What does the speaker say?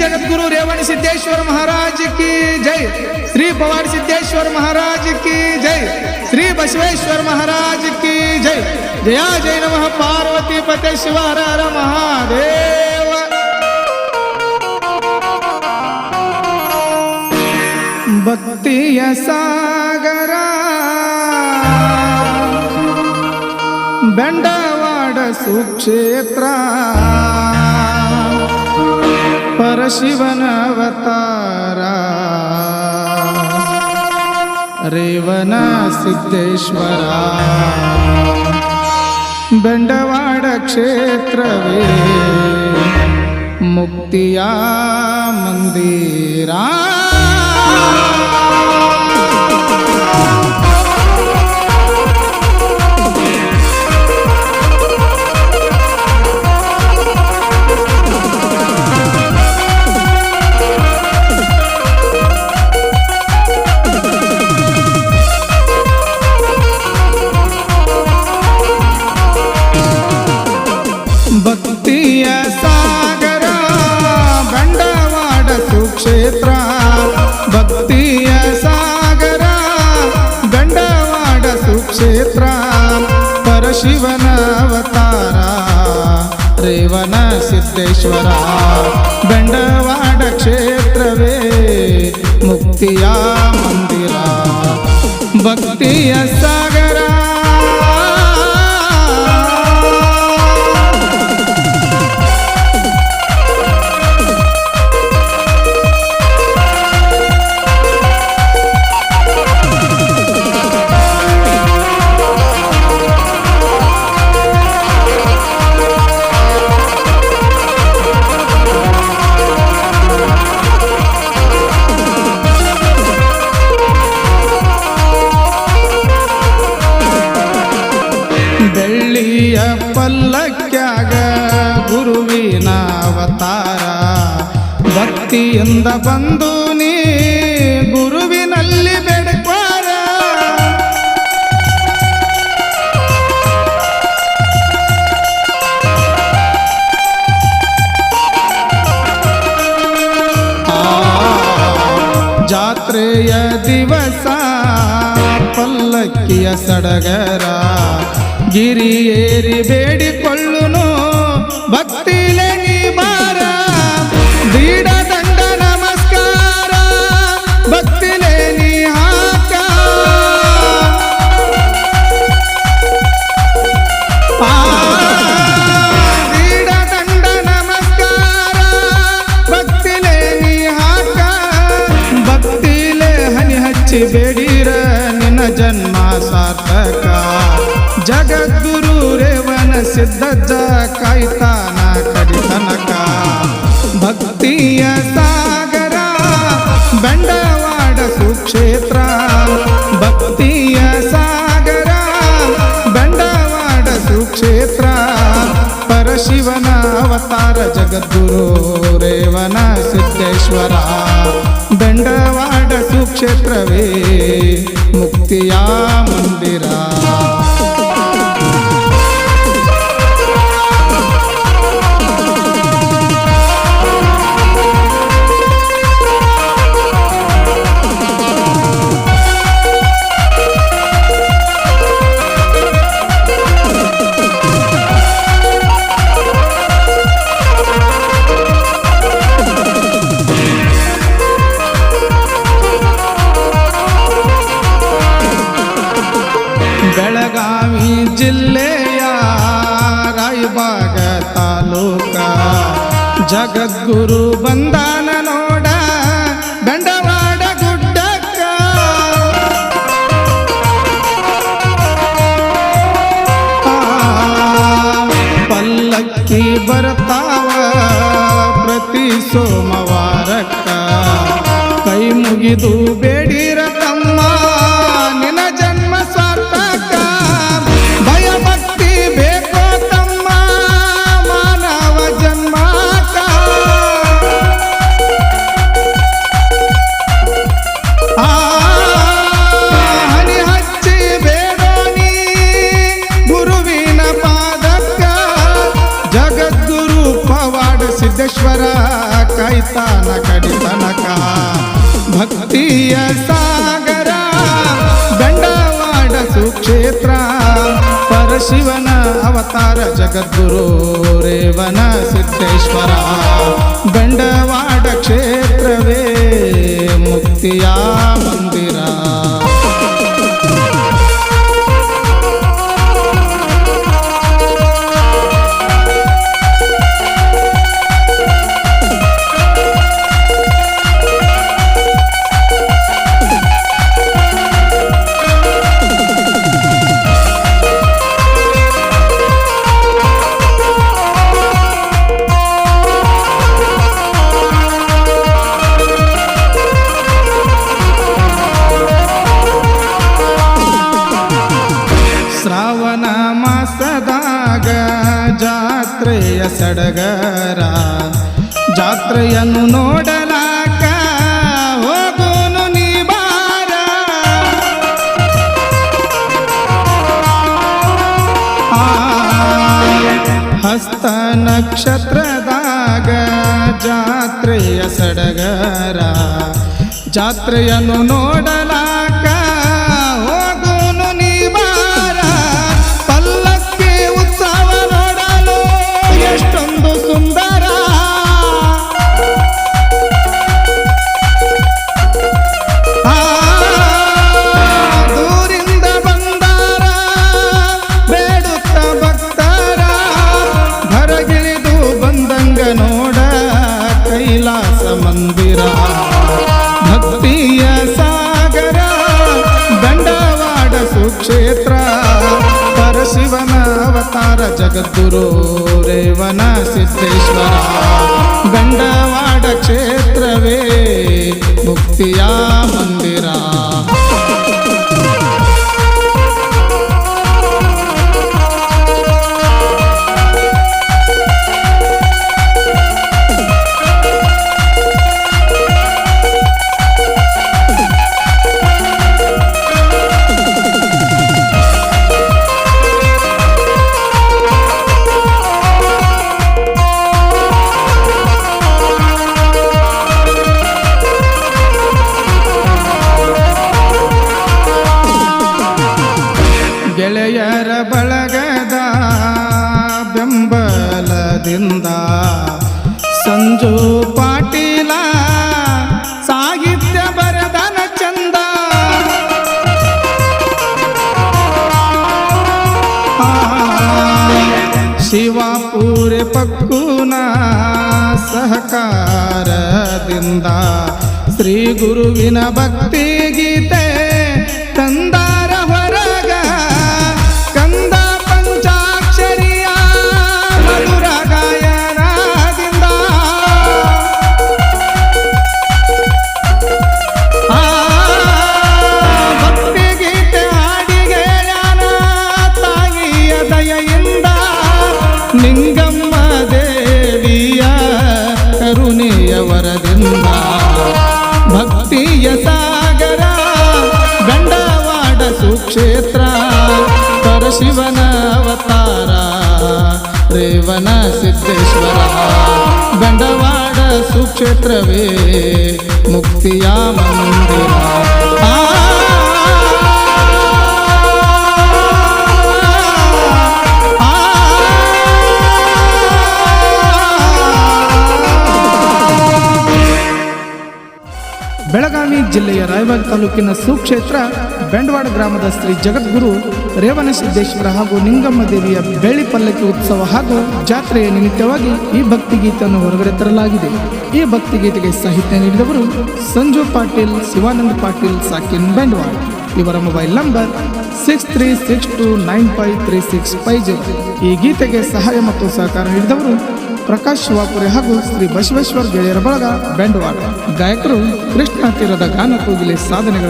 जगद्गुरु रेवण सिद्धेश्वर महाराज की जय। श्री पवार सिद्धेश्वर महाराज की जय। श्री बसवेश्वर महाराज की जय। जया जय नमः पार्वती पते शिव हर हर महादेव। भक्तिय सागरा बेंडवाड सुक्षेत्र परशिवन अवतार रेवण सिद्धेश्वरा बेंडवाड क्षेत्रवे मुक्तिया मंदिरा। ಭಕ್ತಿಯ ಸಾಗರ ಬಂಡವಾಡ ಸುಕ್ಷೇತ್ರ ಭಕ್ತಿಯ ಸಾಗರ ಬಂಡವಾಡ ಸುಕ್ಷೇತ್ರ ಪರಶಿವನ ಅವತಾರ ರೇವಣ ಸಿದ್ದೇಶ್ವರ ಬಂಡವಾಡ ಕ್ಷೇತ್ರವೇ ಮುಕ್ತಿಯ ಮಂದಿರ ಭಕ್ತಿಯ ಸಾಗರ। ಬೆಳ್ಳಿಯ ಪಲ್ಲಕ್ಕ್ಯಾಗ ಗುರುವಿನ ಅವತಾರ ಭಕ್ತಿಯಿಂದ ಬಂದು ನೀ ಗುರುವಿನಲ್ಲಿ ಬೇಡ್ಕೋರ ಜಾತ್ರೆಯ ದಿವಸ ಪಲ್ಲಕ್ಕಿಯ ಸಡಗರ ಗಿರಿ ಏರಿ ಬೇಡಿಕೊಳ್ಳುನು ಭಕ್ತಿಲೆ ನೀ ಬಾರ ದೀಡ ದಂಡ ನಮಸ್ಕಾರ ಭಕ್ತಿಲೆ ನೀ ಹಾಕ ದೀಡ ದಂಡ ನಮಸ್ಕಾರ ಭಕ್ತಿಲೆ ನೀ ಹಾಕ ಭಕ್ತಿಲೆ ಹನಿ ಹಚ್ಚಿ ಬೇಡಿರ ನಿನ್ನ ಜನ್ಮ ಸಾರ್ಥಕ ಜಗದ್ಗುರು ರೇವಣ ಸಿದ್ಧಜ್ಜ ಕಾಯ್ತಾನ ಕಡಿತನಕ ಭಕ್ತಿಯ ಸಾಗರ ಬಂಡವಾಡ ಸುಕ್ಷೇತ್ರ ಭಕ್ತಿಯ ಸಾಗರ ಬಂಡವಾಡ ಸುಕ್ಷೇತ್ರ ಪರಶಿವನ ಅವತಾರ ಜಗದ್ಗುರು ರೇವಣ ಸಿದ್ದೇಶ್ವರ ಬಂಡವಾಡ ಸುಕ್ಷೇತ್ರವೇ ಮುಕ್ತಿಯ ಮಂದಿರ। ಬೆಳಗಾವಿ ಜಿಲ್ಲೆಯ ರಾಯಬಾಗ ತಾಲೂಕ ಜಗದ್ಗುರು ಬಂದಾನ ನೋಡ ಬಂಡವಾಡ ಗುಡ್ಡಕ್ಕ ಪಲ್ಲಕ್ಕಿ ಬರ್ತಾವ ಪ್ರತಿ ಸೋಮವಾರಕ್ಕ ಕೈ ಮುಗಿದು ಬೇಡಿರ ತಮ್ಮ ನಿನ್ನ ಜನ್ಮ ಸಾರ್ಥಕ ಭಯ ಭಕ್ತಿ ಬೇಕೋ ತಮ್ಮ ಮಾನವ ಜನ್ಮಕ ಹನಿ ಹಚ್ಚಿ ಬೇಡೋ ನೀ ಗುರುವಿನ ಪಾದಕ್ಕ ಜಗದ್ಗುರು ಪವಾಡ ಸಿದ್ದೇಶ್ವರ ಕಾಯ್ತ ಕಾಯ್ತಾನ ಕಡಿತನಕ. ಭಕ್ತಿಯ ಸಾಗರ ಬಂಡವಾಡ ಸುಕ್ಷೇತ್ರ, ಪರಶಿವನ ಅವತಾರ ಜಗದ್ಗುರು ರೇವಣ ಸಿದ್ದೇಶ್ವರ. ಬಂಡವಾಡ ಕ್ಷೇತ್ರವೇ ಮುಕ್ತಿಯ ಮಂದಿರ. ಶ್ರಾವಣ ಮಾಸದಾಗ ಜಾತ್ರೆಯ ಸಡಗರ, ಜಾತ್ರೆಯನ್ನು ನೋಡಲಾಕ ಹೋಗೋನು ನೀ ಬಾರ. ಹಸ್ತ ನಕ್ಷತ್ರದಾಗ ಜಾತ್ರೆಯ ಸಡಗರ, ಜಾತ್ರೆಯನ್ನು ನೋಡಲಾಕ ಹೋಗೋನು ನೀ ಬಾರ. ಪಲ್ಲಕ್ಕಿ ಉತ್ಸವ ನೋಡಲು ಎಷ್ಟೊಂದು ಸುಂದರ. ದೂರಿಂದ ಬಂದಾರ ಬೇಡುತ್ತ ಭಕ್ತರ, ಹೊರಗಿಳಿದು ಬಂದಂಗ ನೋಡ ಕೈಲಾಸ ಮಂದಿರ. ಭಕ್ತಿಯ ಸಾಗರ ಬಂಡವಾಡ ಸುಕ್ಷೇತ್ರ, ಪರಶಿವನ ಅವತಾರ ಜಗದ್ಗುರು ರೇವಣ ಸಿದ್ದೇಶ್ವರ. ಬಂಡವಾಡ ಕ್ಷೇತ್ರವೇ ಮುಕ್ತಿಯ ಮಂದಿರ. ಗೆಳೆಯರ ಬಳಗದ ಬೆಂಬಲದಿಂದ ಸಂಜು ಪಾಟೀಲ ಸಾಹಿತ್ಯ ಬರದನ ಚಂದ. ಶಿವಾಪುರೆ ಪಕ್ಕುನ ಸಹಕಾರದಿಂದ ಶ್ರೀ ಗುರುವಿನ ಭಕ್ತಿ ಗೀತೆ ತಂದಾರ ಹೊರಗ. ಕಂದ ಪಂಚಾಕ್ಷರಿಯ ಮಧುರ ಗಾಯನದಿಂದ ಭಕ್ತಿ ಗೀತೆ ಹಾಡಿಗೆ ಜ್ಞಾನ ತಾಯಿಯ ದಯೆಯಿಂದ, ನಿಂಗಮ್ಮ ದೇವಿಯ ಕರುಣೆಯ ವರದಿಂದ. ಭಕ್ತಿಯ ಸಾಗರ ಬಂಡವಾಡ ಸುಕ್ಷೇತ್ರ, ಪರಶಿವನ ಅವತಾರ ರೇವಣ ಸಿದ್ದೇಶ್ವರ. ಬಂಡವಾಡ ಸುಕ್ಷೇತ್ರವೇ ಮುಕ್ತಿಯ ಮಂದಿರ. ಬೆಳಗಾವಿ ಜಿಲ್ಲೆಯ ರಾಯಬಾಗ ತಾಲೂಕಿನ ಸುಕ್ಷೇತ್ರ ಬೆಂಡವಾಡ ಗ್ರಾಮದ ಶ್ರೀ ಜಗದ್ಗುರು ರೇವಣ ಸಿದ್ದೇಶ್ವರ ಹಾಗೂ ನಿಂಗಮ್ಮ ದೇವಿಯ ಬೆಳ್ಳಿ ಪಲ್ಲಕ್ಕಿ ಉತ್ಸವ ಹಾಗೂ ಜಾತ್ರೆಯ ನಿಮಿತ್ತವಾಗಿ ಈ ಭಕ್ತಿಗೀತೆಯನ್ನು ಹೊರಗಡೆ ತರಲಾಗಿದೆ. ಈ ಭಕ್ತಿಗೀತೆಗೆ ಸಾಹಿತ್ಯ ನೀಡಿದವರು ಸಂಜು ಪಾಟೀಲ್, ಶಿವಾನಂದ್ ಪಾಟೀಲ್, ಸಾಕಿನ್ ಬೆಂಡವಾಡ. ಇವರ ಮೊಬೈಲ್ ನಂಬರ್ 6362953650. ಈ ಗೀತೆಗೆ ಸಹಾಯ ಮತ್ತು ಸಹಕಾರ ನೀಡಿದವರು ಪ್ರಕಾಶ್ ಶಿವಾಪುರೆ ಹಾಗೂ ಶ್ರೀ ಬಸವೇಶ್ವರ ಗೆಳೆಯರ ಬಳಗ ಬೆಂಡವಾಡ. ಗಾಯಕರು ಕೃಷ್ಣ ತೀರದ ಗಾನ ಕೋಗಿಲೆ ಸಾಧನೆಗಳ